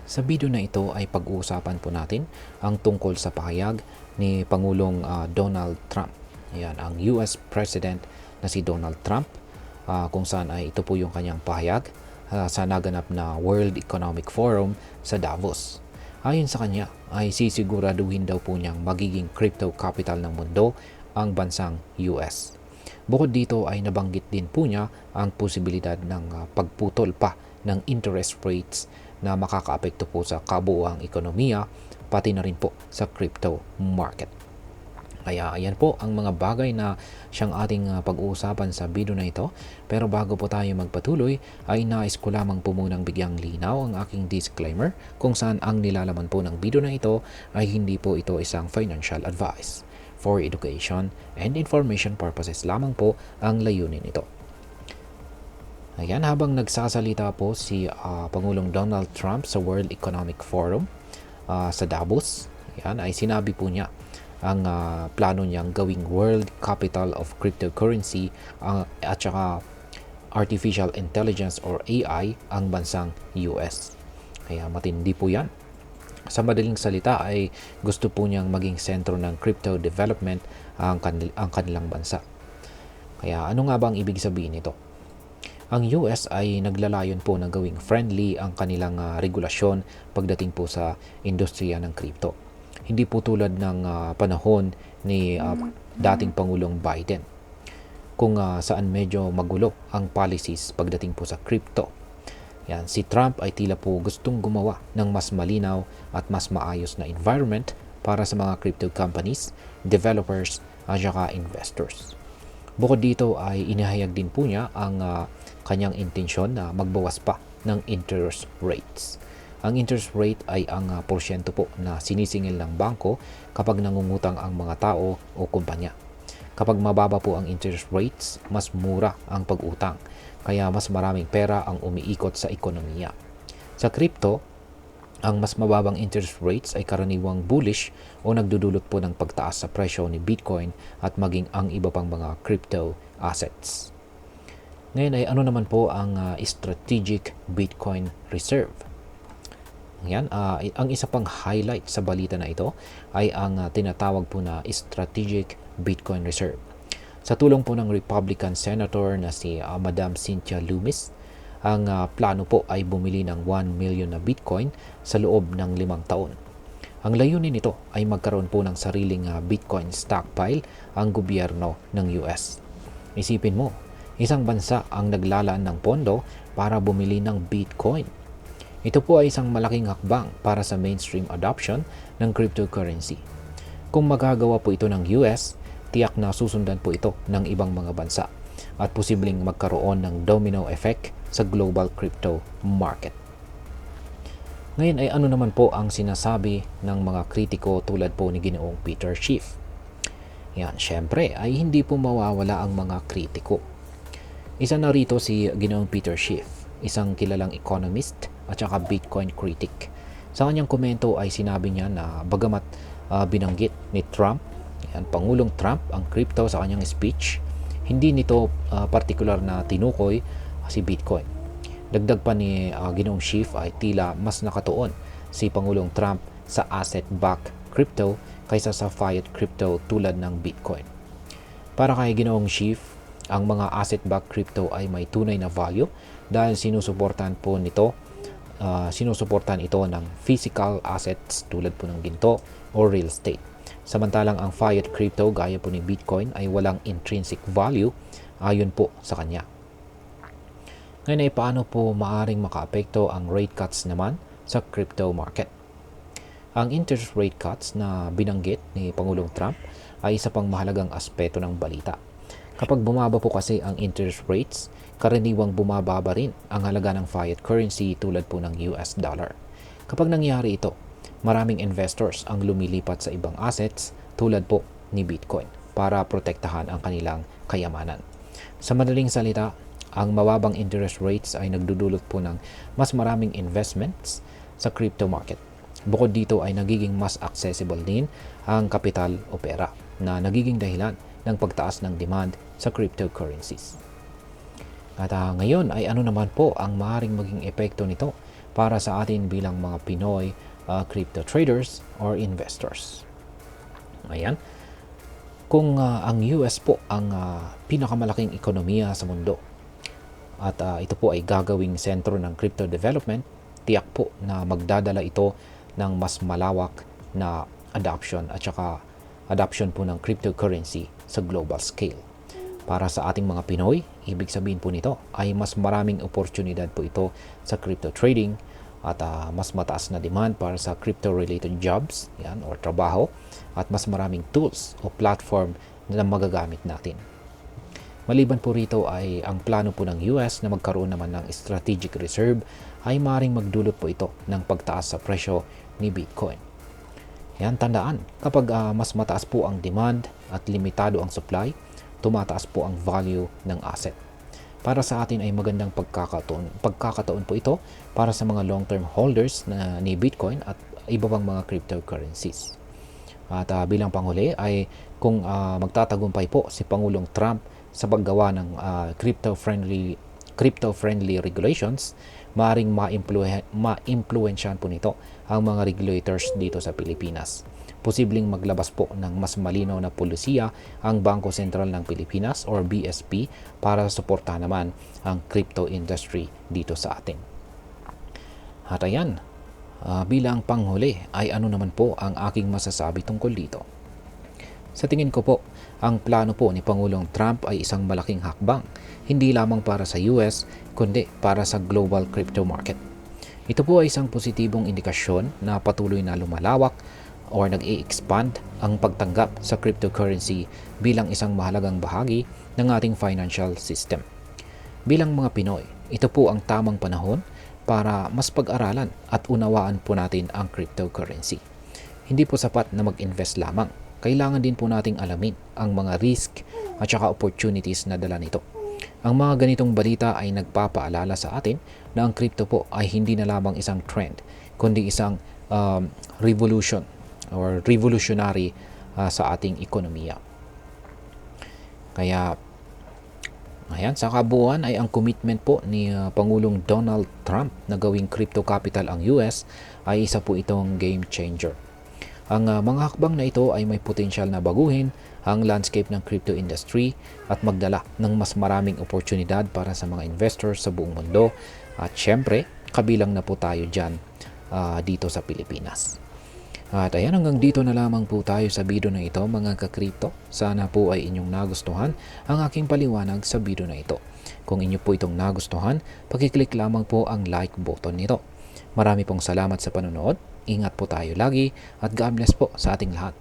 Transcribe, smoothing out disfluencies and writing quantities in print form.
Sa video na ito ay pag-uusapan po natin ang tungkol sa pahayag ni Pangulong Donald Trump. Ayan, ang US President na si Donald Trump, kung saan ay ito po yung kanyang pahayag sa naganap na World Economic Forum sa Davos. Ayon sa kanya ay sisiguraduhin daw po niyang magiging crypto capital ng mundo ang bansang US. Bukod dito ay nabanggit din po niya ang posibilidad ng pagputol pa ng interest rates na makakaapekto po sa kabuuang ekonomiya, pati na rin po sa crypto market. Kaya ayan po ang mga bagay na siyang ating pag-uusapan sa video na ito. Pero bago po tayo magpatuloy, ay nais ko lamang po munang bigyang linaw ang aking disclaimer kung saan ang nilalaman po ng video na ito ay hindi po ito isang financial advice. For education and information purposes lamang po ang layunin ito. Ayan, habang nagsasalita po si Pangulong Donald Trump sa World Economic Forum sa Davos, ayan, ay sinabi po niya ang plano niyang gawing world capital of cryptocurrency at saka artificial intelligence or AI ang bansang US. Kaya matindi po yan. Sa madaling salita ay gusto po niyang maging sentro ng crypto development ang kanilang bansa. Kaya ano nga ba ang ibig sabihin nito? Ang US ay naglalayon po na gawing friendly ang kanilang regulasyon pagdating po sa industriya ng crypto. Hindi po tulad ng panahon ni dating Pangulong Biden kung saan medyo magulo ang policies pagdating po sa crypto. Yan, si Trump ay tila po gustong gumawa ng mas malinaw at mas maayos na environment para sa mga crypto companies, developers at saka investors. Bukod dito ay inihayag din po niya ang kanyang intensyon na magbawas pa ng interest rates. Ang interest rate ay ang porsyento po na sinisingil ng bangko kapag nangungutang ang mga tao o kumpanya. Kapag mababa po ang interest rates, mas mura ang pag-utang, kaya mas maraming pera ang umiikot sa ekonomiya. Sa crypto, ang mas mababang interest rates ay karaniwang bullish o nagdudulot po ng pagtaas sa presyo ni Bitcoin at maging ang iba pang mga crypto assets. Ngayon ay ano naman po ang strategic Bitcoin reserve? Yan, ang isa pang highlight sa balita na ito ay ang tinatawag po na strategic Bitcoin reserve. Sa tulong po ng Republican Senator na si Madam Cynthia Lummis, ang plano po ay bumili ng 1 million na Bitcoin sa loob ng 5 taon. Ang layunin nito ay magkaroon po ng sariling Bitcoin stockpile ang gobyerno ng US. Isipin mo, isang bansa ang naglalaan ng pondo para bumili ng Bitcoin. Ito po ay isang malaking hakbang para sa mainstream adoption ng cryptocurrency. Kung magagawa po ito ng US, tiyak na susundan po ito ng ibang mga bansa at posibleng magkaroon ng domino effect sa global crypto market. Ngayon ay ano naman po ang sinasabi ng mga kritiko tulad po ni Ginoong Peter Schiff? Yan, syempre ay hindi po mawawala ang mga kritiko. Isa na rito si Ginoong Peter Schiff, isang kilalang economist at saka Bitcoin critic. Sa kanyang komento ay sinabi niya na bagamat binanggit ni Trump, Pangulong Trump, ang crypto sa kanyang speech, hindi nito partikular na tinukoy si Bitcoin. Dagdag pa ni Ginoong Schiff ay tila mas nakatuon si Pangulong Trump sa asset-backed crypto kaysa sa fiat crypto tulad ng Bitcoin. Para kay Ginoong Schiff, ang mga asset-backed crypto ay may tunay na value dahil sinusuportahan ito ng physical assets tulad po ng ginto o real estate. Samantalang ang fiat crypto gaya po ni Bitcoin ay walang intrinsic value ayon po sa kanya. Ngayon ay paano po maaring makaapekto ang rate cuts naman sa crypto market? Ang interest rate cuts na binanggit ni Pangulong Trump ay isa pang mahalagang aspeto ng balita. Kapag bumaba po kasi ang interest rates, karaniwang bumababa rin ang halaga ng fiat currency tulad po ng US dollar. Kapag nangyari ito, maraming investors ang lumilipat sa ibang assets tulad po ni Bitcoin para protektahan ang kanilang kayamanan. Sa madaling salita, ang mababang interest rates ay nagdudulot po ng mas maraming investments sa crypto market. Bukod dito ay nagiging mas accessible din ang kapital o pera na nagiging dahilan ng pagtaas ng demand sa cryptocurrencies. At ngayon ay ano naman po ang maaaring maging epekto nito para sa atin bilang mga Pinoy crypto traders or investors. Ayan. Kung ang US po ang pinakamalaking ekonomiya sa mundo at ito po ay gagawing sentro ng crypto development, tiyak po na magdadala ito ng mas malawak na adoption at saka adoption po ng cryptocurrency sa global scale. Para sa ating mga Pinoy, ibig sabihin po nito ay mas maraming oportunidad po ito sa crypto trading at mas mataas na demand para sa crypto-related jobs yan, or trabaho at mas maraming tools o platform na magagamit natin. Maliban po rito ay ang plano po ng US na magkaroon naman ng strategic reserve ay maaaring magdulot po ito ng pagtaas sa presyo ni Bitcoin. Yan, tandaan, kapag mas mataas po ang demand at limitado ang supply, tumataas po ang value ng asset. Para sa atin ay magandang pagkakataon po ito para sa mga long-term holders ni Bitcoin at iba pang mga cryptocurrencies. At bilang panghuli ay kung magtatagumpay po si Pangulong Trump sa paggawa ng crypto-friendly regulations, maaaring ma-impluwensyahan po nito ang mga regulators dito sa Pilipinas. Posibleng maglabas po ng mas malinaw na polisiya ang Bangko Sentral ng Pilipinas or BSP para suportahan naman ang crypto industry dito sa atin. At ayan, bilang panghuli ay ano naman po ang aking masasabi tungkol dito. Sa tingin ko po, ang plano po ni Pangulong Trump ay isang malaking hakbang, hindi lamang para sa US, kundi para sa global crypto market. Ito po ay isang positibong indikasyon na patuloy na lumalawak or nag-i-expand ang pagtanggap sa cryptocurrency bilang isang mahalagang bahagi ng ating financial system. Bilang mga Pinoy, ito po ang tamang panahon para mas pag-aralan at unawaan po natin ang cryptocurrency. Hindi po sapat na mag-invest lamang. Kailangan din po nating alamin ang mga risk at saka opportunities na dala nito. Ang mga ganitong balita ay nagpapaalala sa atin na ang crypto po ay hindi na lamang isang trend, kundi isang revolution or revolutionary sa ating ekonomiya. Kaya ayan, sa kabuuan ay ang commitment po ni Pangulong Donald Trump na gawing crypto capital ang US ay isa po itong game changer. Ang mga hakbang na ito ay may potensyal na baguhin ang landscape ng crypto industry at magdala ng mas maraming oportunidad para sa mga investors sa buong mundo at syempre kabilang na po tayo dyan dito sa Pilipinas. At ayan, hanggang dito na lamang po tayo sa video na ito mga ka-crypto. Sana po ay inyong nagustuhan ang aking paliwanag sa video na ito. Kung inyo po itong nagustuhan, pakiclick lamang po ang like button nito. Marami pong salamat sa panonood. Ingat po tayo lagi at God bless po sa ating lahat.